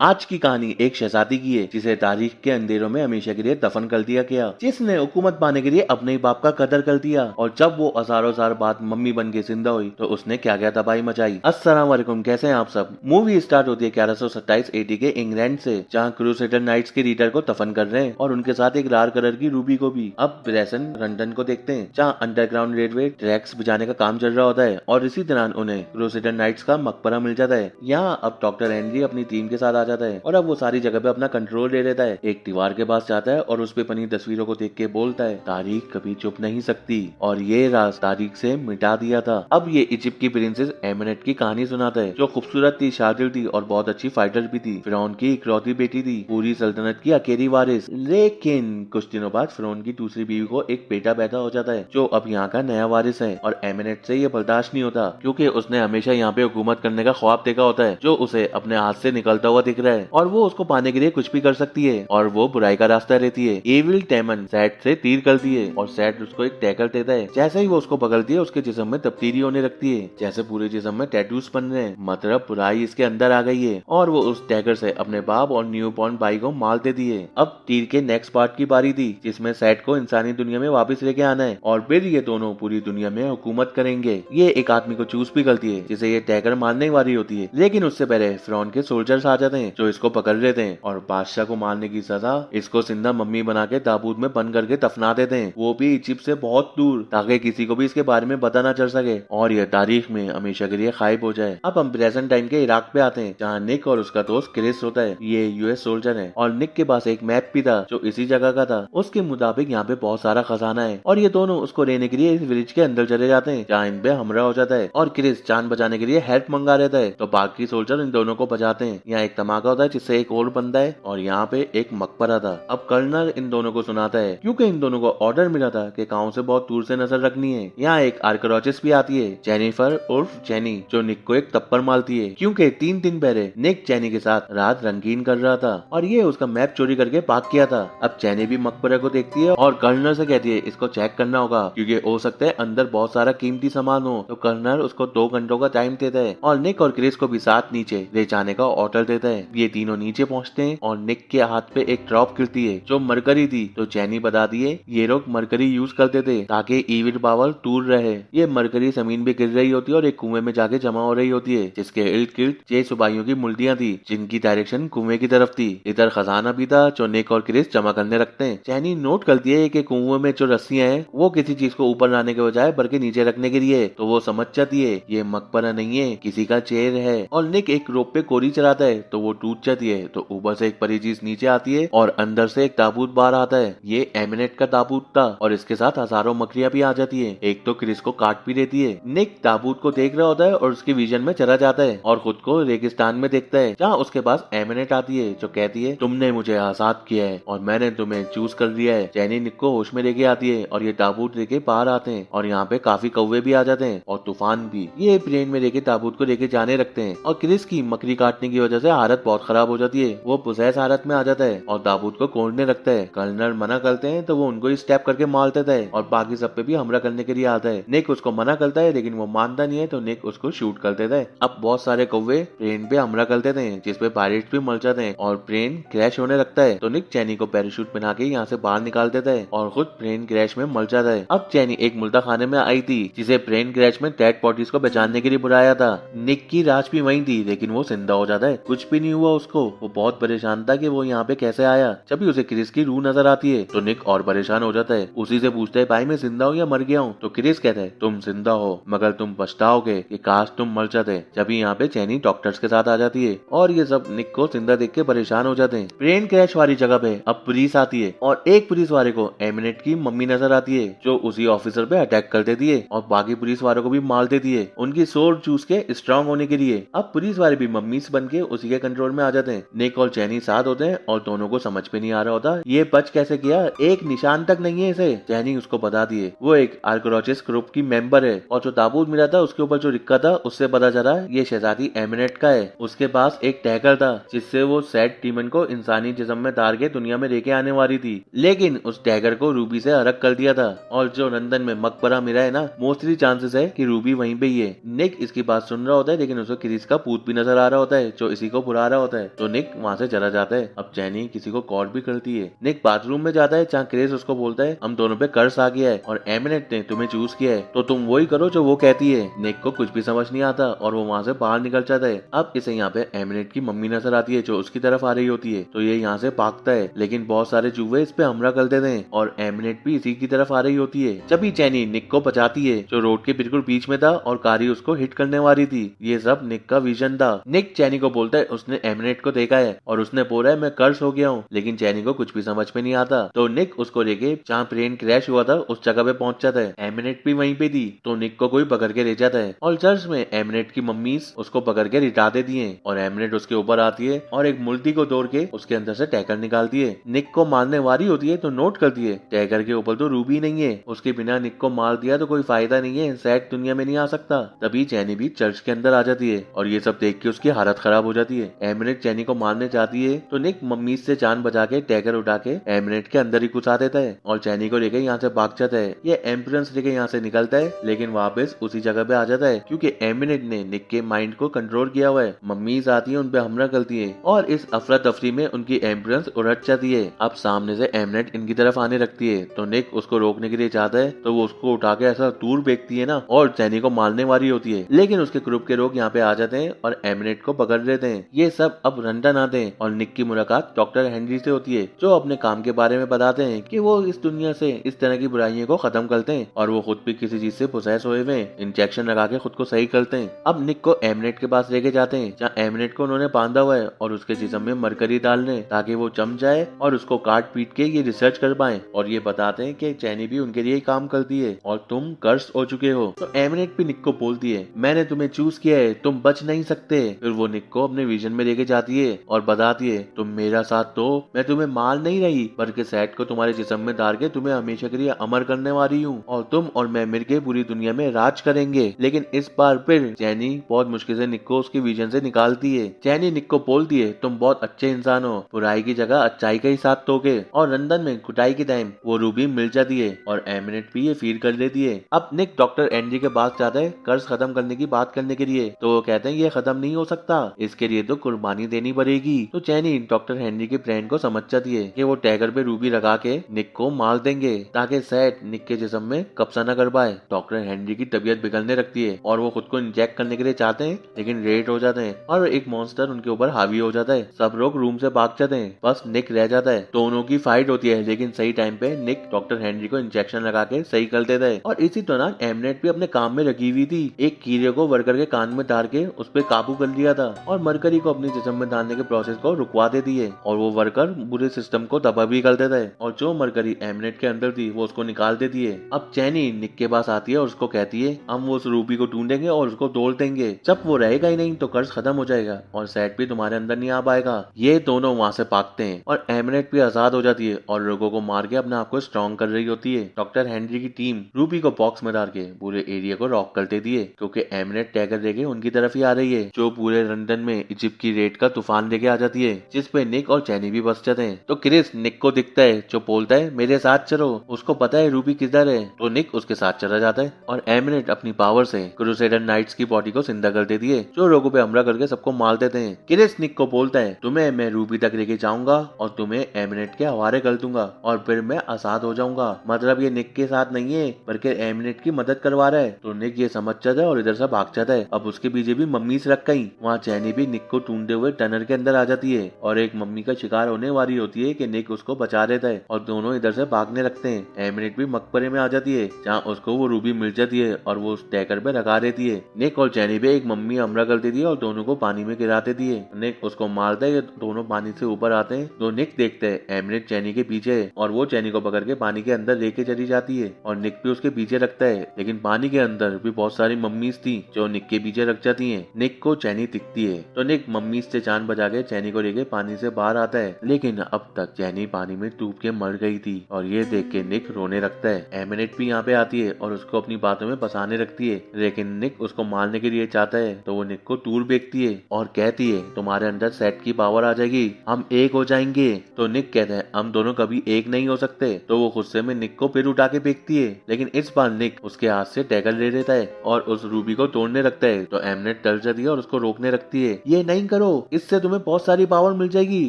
आज की कहानी एक शहजादी की है जिसे तारीख के अंधेरों में हमेशा के लिए दफन कर दिया गया, जिसने हुकूमत पाने के लिए अपने ही बाप का कदर कर दिया। और जब वो हजारों साल बाद मम्मी बन के जिंदा हुई तो उसने क्या क्या तबाही मचाई। अस्सलाम वालेकुम, कैसे हैं आप सब। मूवी स्टार्ट होती है 1127 एडी के इंग्लैंड से, जहाँ क्रूसेडर नाइट्स के लीडर को दफन कर रहे हैं और उनके साथ एक लाल कलर की रूबी को भी। अब ब्रेसन लंदन को देखते हैं, जहाँ अंडरग्राउंड रेलवे ट्रैक्स बुझाने का काम चल रहा होता है और इसी दौरान उन्हें क्रूसेडर नाइट्स का मकबरा मिल जाता है। यहाँ अब डॉक्टर हेनरी अपनी टीम के साथ आ जाता है और अब वो सारी जगह पे अपना कंट्रोल ले लेता है। एक दीवार के पास जाता है और उस पे बनी तस्वीरों को देख के बोलता है, तारीख कभी चुप नहीं सकती और ये राज तारीख से मिटा दिया था। अब ये इजिप्ट की प्रिंसेस एमिनेट की कहानी सुनाता है, जो खूबसूरत थी, शातिर थी और बहुत अच्छी फाइटर भी थी। फिरौन की इकलौती बेटी थी, पूरी सल्तनत की अकेली वारिस। लेकिन कुछ दिनों बाद फिरौन की दूसरी बीवी को एक बेटा पैदा हो जाता है, जो अब यहाँ का नया वारिस है। और एमिनेट से ये बर्दाश्त नहीं होता, क्योंकि उसने हमेशा यहाँ पे हुकूमत करने का ख्वाब देखा होता है, जो उसे अपने हाथ से निकलता हुआ दिख रहा है और वो उसको पाने के लिए कुछ भी कर सकती है। और वो बुराई का रास्ता लेती है। एविल टेमन सैड से तीर करती है और सैड उसको एक टैकल देता है। जैसे ही वो उसको पकड़ती है, उसके जिस्म में तब्दीली होने लगती है, जैसे पूरे जिस्म में टैटूज बन रहे हैं। मतलब बुराई इसके अंदर आ गई है और वो उस टैगर से अपने बाप और न्यू बॉर्न भाई को मार देती है। अब तीर के नेक्स्ट पार्ट की बारी थी, जिसमें सैड को इंसानी दुनिया में वापस लेके आना है और फिर ये दोनों पूरी दुनिया में हुकूमत करेंगे। ये एक आदमी को चूज भी करती है, जिसे ये टैगर मारने वाली होती है। लेकिन उससे पहले फिरौन के सोल्जर्स आ जाते हैं, जो इसको पकड़ लेते हैं और बादशाह को मारने की सजा इसको जिंदा मम्मी बना के ताबूत में बंद करके दफना देते हैं, वो भी इजिप्ट से बहुत दूर, ताकि किसी को भी इसके बारे में पता ना चल सके और यह तारीख में हमेशा के लिए गायब हो जाए। अब हम प्रेजेंट टाइम के इराक पे आते हैं, जहाँ निक और उसका दोस्त क्रिस होता है। ये यूएस सोल्जर है और निक के पास एक मैप भी था, जो इसी जगह का था। उसके मुताबिक यहाँ पे बहुत सारा खजाना है और ये दोनों उसको लेने के लिए इस विलेज के अंदर चले जाते हैं, जहाँ इन पे हमला हो जाता है और क्रिस जान बचाने के लिए हेल्प मंगा लेता है। तो बाकी सोल्जर इन दोनों को बचाते हैं। यहाँ एक धमाका होता है, जिससे एक और बंदा है और यहाँ पे एक मकबरा था। अब कर्नल इन दोनों को सुनाता है, क्योंकि इन दोनों को ऑर्डर मिला था कि गांव से बहुत दूर से नजर रखनी है। यहाँ एक आर्कोलॉजिस्ट भी आती है, जेनिफर उर्फ जेनी, जो निक को एक थप्पड़ मारती है, क्योंकि 3 दिन पहले निक जेनी के साथ रात रंगीन कर रहा था और ये उसका मैप चोरी करके भाग गया था। अब जेनी भी मकबरे को देखती है और कर्नल से कहती है इसको चेक करना होगा, क्योंकि हो सकता है अंदर बहुत सारा कीमती सामान हो। तो कर्नल उसको 2 घंटों का टाइम देता है और निक और क्रिस को भी साथ नीचे ले जाने का ऑर्डर देता है। ये तीनों नीचे पहुंचते हैं और निक के हाथ पे एक ड्रॉप गिरती है, जो मरकरी थी। तो जेनी बता दिए ये लोग मरकरी यूज करते थे ताकि इविल पावर दूर रहे। ये मरकरी जमीन पे गिर रही होती है और एक कुएं में जाके जमा हो रही होती है, जिसके इर्द गिर्द 6 सुबाइयों की मुल्टियां थी, जिनकी डायरेक्शन कुएं की तरफ थी। इधर खजाना भी था, जो निक और क्रिस जमा करने रखते हैं। जेनी नोट करती है कि कुएं में जो रस्सियां हैं वो किसी चीज को ऊपर लाने के बजाय बल्कि नीचे रखने के लिए। तो वो समझ जाती है ये मकबरा नहीं है, किसी का चेयर है। और निक एक रोप पे कोरी चलाता है तो वो टूट जाती है। तो ऊपर से एक परी चीज नीचे आती है और अंदर से एक ताबूत बाहर आता है। ये एमिनेट का ताबूत था और इसके साथ हजारों मकड़ियां भी आ जाती है। एक तो क्रिस को काट भी देती है। निक ताबूत को देख रहा होता है और उसके विजन में चला जाता है और खुद को रेगिस्तान में देखता है, जहाँ उसके पास एमिनेट आती है, जो कहती है तुमने मुझे आजाद किया है और मैंने तुम्हें चूज कर लिया है। जेनी निक को होश में लेके आती है और ये ताबूत लेके बाहर आते हैं और यहाँ पे काफी कौवे भी आ जाते हैं और तूफान भी। ये प्लेन में लेके ताबूत को लेके जाने रखते हैं और क्रिस की मकड़ी काटने की वजह से हालत बहुत खराब हो जाती है। वो पुसैस हालत में आ जाता है और ताबूत को कोड़ने लगता है। कर्नल मना करते हैं तो वो उनको ही स्टेप करके मार देता है और बाकी सब पे भी हमला करने के लिए आता है। निक उसको मना करता है, लेकिन वो मानता नहीं है, तो निक उसको शूट कर देता है। अब बहुत सारे कौवे प्लेन पे हमला कर देते हैं, जिसपे पायलट भी मर जाते हैं और प्लेन क्रैश होने लगता है। तो निक जेनी को पैराशूट बना के यहाँ से बाहर निकाल देता है और खुद प्लेन क्रैश में मर जाता है। अब जेनी एक मुल्ता खाने में आई थी, जिसे प्लेन क्रैश में डेड बॉडीज को बचाने के लिए बुलाया था। निक की राज भी वही थी, लेकिन वो जिंदा हो जाता है। कुछ भी नहीं हुआ उसको। वो बहुत परेशान था कि वो यहाँ पे कैसे आया। जब भी उसे क्रिस की रूह नजर आती है तो निक और परेशान हो जाता है। उसी से पूछता है भाई मैं जिंदा हूँ या मर गया हूँ। तो क्रिस कहता है तुम जिंदा हो, मगर तुम पछताओगे कि काश तुम मर जाते। जब यहाँ पे जेनी डॉक्टर्स के साथ आ जाती है और ये सब निक को जिंदा देख के परेशान हो जाते हैं। प्लेन क्रैश वाली जगह पे अब पुलिस आती है और एक पुलिस वाले को एमिनेट की मम्मी नजर आती है, जो उसी ऑफिसर पे अटैक कर देती है और बाकी पुलिस वालों को भी मार देती है, उनकी सोल चूस के स्ट्रांग होने के लिए। अब पुलिस वाले भी मम्मी बन के उसी के कंट्रोल में आ जाते हैं। निक और जेनी साथ होते हैं और दोनों को समझ पे नहीं आ रहा होता ये बच कैसे किया, एक निशान तक नहीं है इसे। जेनी उसको बता दिए वो एक आर्कोलॉजिस्ट ग्रुप की मेंबर है और जो ताबूत मिला था उसके ऊपर जो लिखा था उससे पता चला ये शहजादी एमिनेट का है। उसके पास एक टैगर था, जिससे वो सैड टीमन को इंसानी जिस्म में डाल के दुनिया में लेके आने वाली थी, लेकिन उस टैगर को रूबी से अलग कर दिया था। और जो लंदन में मकबरा मिला है ना, मोस्टली चांसेस है कि रूबी वहीं पे ही है। निक इसकी बात सुन रहा होता है, लेकिन उसे क्रिस का पूत भी नजर आ रहा होता है, जो इसी को बुला रहा होता है तो निक वहाँ से चला जाता है। अब चैनी किसी को कॉल भी करती है। निक बाथरूम में जाता है जहाँ क्रिस उसको बोलता है हम दोनों पे कर्ज आ गया है और एमिनेट ने तुम्हें चूज किया है तो तुम वही करो जो वो कहती है। निक को कुछ भी समझ नहीं आता और वो वहाँ से बाहर निकल जाता है। अब इसे यहाँ पे एमिनेट की मम्मी नजर आती है जो उसकी तरफ आ रही होती है तो ये यहाँ से भागता है, लेकिन बहुत सारे चूहे इस पे हमला कर देते हैं और एमिनेट भी इसी की तरफ आ रही होती है। जब चैनी निक को बचाती है जो रोड के बिल्कुल बीच में था और कारी उसको हिट करने वाली थी। ये सब निक का विजन था। निक चैनी को बोलता है उसने एमिनेट को देखा है और उसने बोला है मैं कर्स हो गया हूँ, लेकिन चैनी को कुछ भी समझ में नहीं आता तो निक उसको लेके जहाँ प्लेन क्रैश हुआ था उस जगह पे पहुंच जाता है। एमिनेट भी वहीं पे थी तो निक को कोई पकड़ के ले जाता है और चर्च में एमिनेट की मम्मी उसको पकड़ के रिटा देती है और एमिनेट उसके ऊपर आती है और एक मूर्ति को तोड़ के उसके अंदर से टैकर निकालती है। निक को मारने वाली होती है तो नोट करती है टैकर के ऊपर तो रूबी नहीं है, उसके बिना निक को मार दिया तो कोई फायदा नहीं है, सैड दुनिया में नहीं आ सकता। तभी चैनी भी चर्च के अंदर आ जाती है और ये सब देख के उसकी हालत खराब हो जाती है। एमिनेट चैनी को मारने जाती है तो निक मम्मी से जान बचा के टैकर उठा के एमिनेट के अंदर ही घुसा देता है और चैनी को लेके यहाँ से भाग जाता है। ये एम्बुलेंस लेके यहाँ से निकलता है लेकिन वापस उसी जगह पे आ जाता है क्योंकि एमिनेट ने निक के माइंड को कंट्रोल किया हुआ है। मम्मीज आती है उन पे हमला करती है और इस अफरा तफरी में उनकी एम्बुलेंस उलट जाती है। अब सामने से एमिनेट इनकी तरफ आने लगती है तो निक उसको रोकने के लिए चाहता है तो वो उसको उठा के ऐसा दूर फेंकती है ना और चैनी को मारने वाली होती है, लेकिन उसके ग्रुप के लोग यहाँ पे आ जाते हैं और एमिनेट को पकड़ लेते हैं। ये सब अब लंदन आते हैं और निक की मुलाकात डॉक्टर हेनरी से होती है जो अपने काम के बारे में बताते हैं कि वो इस दुनिया से इस तरह की बुराइयों को खत्म करते हैं और वो खुद भी किसी चीज से पोसेस हुए हुए इंजेक्शन लगा के खुद को सही करते हैं। अब निक को एमिनेट के पास लेके जाते हैं जहाँ एमिनेट को उन्होंने बांधा हुआ है और उसके जिस्म में मरकरी डालने ताकि वो जम जाए और उसको काट पीट के ये रिसर्च कर पाए और ये बताते हैं कि चैनी भी उनके लिए काम करती है और तुम कर्स हो चुके हो। तो एमिनेट भी निक को बोलती है मैंने तुम्हें चूज किया है, तुम बच नहीं सकते। फिर वो निक को अपने विजन में लेके जाती है और बताती है तुम मेरा साथ दो, मैं तुम्हें मार नहीं रही बल्कि सैड को तुम्हारे जिस्म में डाल के तुम्हें हमेशा के लिए अमर करने वाली हूँ और तुम और मैं मिलके पूरी दुनिया में राज करेंगे। लेकिन इस बार फिर चैनी बहुत मुश्किल से निक को उसके विजन से निकालती है। चैनी निक को बोलती है तुम बहुत अच्छे इंसान हो, बुराई की जगह अच्छाई का ही साथ दोगे और लंदन में कुटाई के टाइम वो रूबी मिल जाती है और एमिनेट भी ये फील कर लेती है। अब निक डॉक्टर एंड्री के पास जाता है कर्ज खत्म करने की बात करने के लिए तो वो कहते हैं ये खत्म नहीं हो सकता, इसके लिए तो कुर्बानी देनी पड़ेगी। तो चैनी डॉक्टर हेनरी के प्लान को समझ जाती है कि वो टैगर पे रूबी लगा के निक को मार देंगे ताकि सैड निक के जिस्म में कब्जा न कर पाए। डॉक्टर हेनरी की तबीयत बिगड़ने लगती है और वो खुद को इंजेक्ट करने के लिए चाहते हैं लेकिन लेट हो जाते हैं और एक मॉन्स्टर उनके ऊपर हावी हो जाता है। सब लोग रूम से भाग जाते हैं, बस निक रह जाता है। दोनों की फाइट होती है लेकिन सही टाइम पे निक डॉक्टर हेनरी को इंजेक्शन लगा के सही कर देता है और इसी दौरान एमिनेट भी अपने काम में लगी हुई थी। एक कीड़े को वर्कर के कान में डाल के उस पर काबू कर लिया था और मरकरी को अपने जिस्म में डालने के प्रोसेस को रुकवा देती है और वो वर्कर पूरे सिस्टम को तबाह भी कर देता है और जो मरकरी एमिनेट के अंदर थी वो उसको निकाल देती है। अब चैनी निक के पास आती है और उसको कहती है हम वो उस रूबी को ढूंढेंगे और उसको तोड़ देंगे, जब वो रहेगा ही नहीं तो कर्ज खत्म हो जाएगा और सैड भी तुम्हारे अंदर नहीं आ पाएगा। ये दोनों वहाँ से भागते हैं और एमिनेट भी आजाद हो जाती है और लोगों को मार के अपने आप को स्ट्रॉन्ग कर रही होती है। डॉक्टर हेनरी की टीम रूबी को बॉक्स में डाल के पूरे एरिया को रॉक कर देती है क्योंकि एमिनेट टैगर लेके उनकी तरफ ही आ रही है जो पूरे लंदन में इजिप्ट की रेड का तूफान लेके आ जाती है जिसपे निक और चैनी भी बस जाते हैं। तो क्रिस निक को दिखता है जो बोलता है मेरे साथ चलो, उसको पता है रूबी किधर है तो निक उसके साथ चला जाता है और एमिनेट अपनी पावर से क्रूसेडर नाइट्स की बॉडी को जिंदा कर देती है जो लोगों पे हमला करके सबको मार देते हैं। क्रिस निक को बोलता है तुम्हें मैं रूबी तक लेके जाऊंगा और तुम्हें एमिनेट के हवाले कर दूंगा और फिर मैं आजाद हो जाऊंगा। मतलब ये निक के साथ नहीं है बल्कि एमिनेट की मदद करवा रहा है। तो निक ये समझ जाता है और इधर से भाग जाता है। अब उसके पीछे भी मम्मी से रख गई। वहाँ चैनी भी निक को ढूंढते हुए टनल के अंदर आ जाती है और एक मम्मी का शिकार होने वाली होती है कि निक उसको बचा लेता है और दोनों इधर से भागने लगते हैं। एमिनेट भी मकबरे में आ जाती है जहाँ उसको वो रूबी मिल जाती है और वो उस टैकर पे लगा देती है। निक और चैनी पे एक मम्मी हमला कर देती है और दोनों को पानी में गिरा देती है। निक उसको मारता है, दोनों पानी से ऊपर आते हैं। तो निक देखते है एमिनेट चैनी के पीछे है और वो चैनी को पकड़ के पानी के अंदर लेके चली जाती है और निक भी उसके पीछे रखता है। लेकिन पानी के अंदर भी बहुत सारी मम्मीज थी जो निक के पीछे रख जाती है। निक को चैनी दिखती है तो निक मम्मीज से जान बचा के चैनी को लेके पानी से बाहर आता है, लेकिन अब तक चैनी पानी में डूब के मर गई थी और ये देख के निक रोने लगता है। एमिनेट भी यहाँ पे आती है और उसको अपनी बातों में फंसाने लगती है, लेकिन निक उसको मारने के लिए चाहता है तो वो निक को दूर फेंकती है और कहती है तुम्हारे अंदर सेट की पावर आ जाएगी, हम एक हो जाएंगे। तो निक कहता है हम दोनों कभी एक नहीं हो सकते। तो वो गुस्से में निक को फिर उठा के फेंकती है, लेकिन इस बार निक उसके हाथ से टैकल ले लेता है और उस रूबी को तोड़ने लगता है। तो एमिनेट डर जाती है और उसको रोकने लगती है, ये नहीं करो, इससे तुम्हें बहुत सारी पावर मिल जाएगी,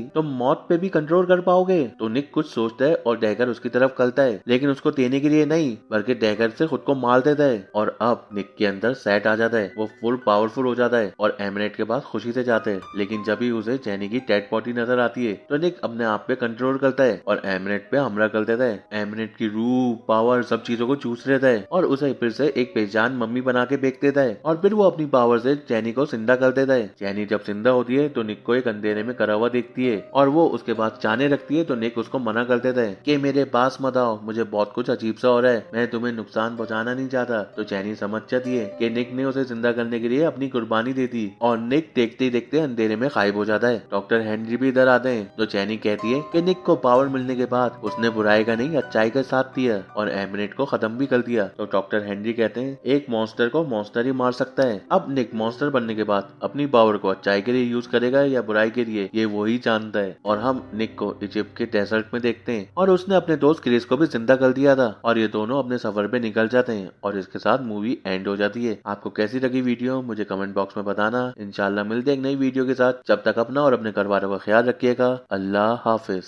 तुम मौत पे भी कंट्रोल कर पाओगे। तो निक कुछ सोचता है और डैगर उसकी तरफ करता है, लेकिन उसको देने के लिए नहीं बल्कि डैगर से खुद को मार देता है। और अब निक के अंदर सेट आ जाता है, वो फुल पावरफुल हो जाता है और एमनेट के पास खुशी से जाता है। लेकिन जब ही उसे जेनी की डेड बॉडी नजर आती है तो निक अपने आप पे कंट्रोल करता है और एमनेट पे हमला कर देता है। एमनेट की रूह, पावर, सब चीजों को चूस लेता है और उसे फिर से एक बेजान मम्मी बना के फेंक देता है और फिर वो अपनी पावर से जेनी को जिंदा कर देता है। जेनी जब जिंदा होती है तो निक को एक अंधेरे में करा हुआ देखती है और वो उसके पास जाने रखती है तो निक उसको मना कर देता है कि मेरे पास मत आओ, मुझे बहुत कुछ अजीब सा हो रहा है, मैं तुम्हें नुकसान पहुंचाना नहीं चाहता। तो जेनी समझ जाती है कि निक ने उसे जिंदा करने के लिए अपनी कुर्बानी दे दी और निक देखते ही देखते अंधेरे में गायब हो जाता है। डॉक्टर हेनरी भी इधर आते हैं तो जेनी कहती है कि निक को पावर मिलने के बाद उसने बुराई का नहीं अच्छाई का साथ दिया और एमनेट को खत्म भी कर दिया। तो डॉक्टर हेनरी कहते हैं एक मॉन्स्टर को मॉन्स्टर ही मार सकता है। अब निक मॉन्स्टर बनने के बाद अपनी पावर को अच्छाई के लिए यूज करेगा या बुराई के लिए, ये वही जानता है। और हम निक को इजिप्ट के डेजर्ट में देखते हैं और उसने अपने दोस्त क्रिस को भी जिंदा कर दिया था और ये दोनों अपने सफर पे निकल जाते हैं और इसके साथ मूवी एंड हो जाती है। आपको कैसी लगी वीडियो मुझे कमेंट बॉक्स में बताना। इंशाल्लाह मिलते हैं एक नई वीडियो के साथ, जब तक अपना और अपने घर वालों का ख्याल रखिएगा। अल्लाह हाफिज।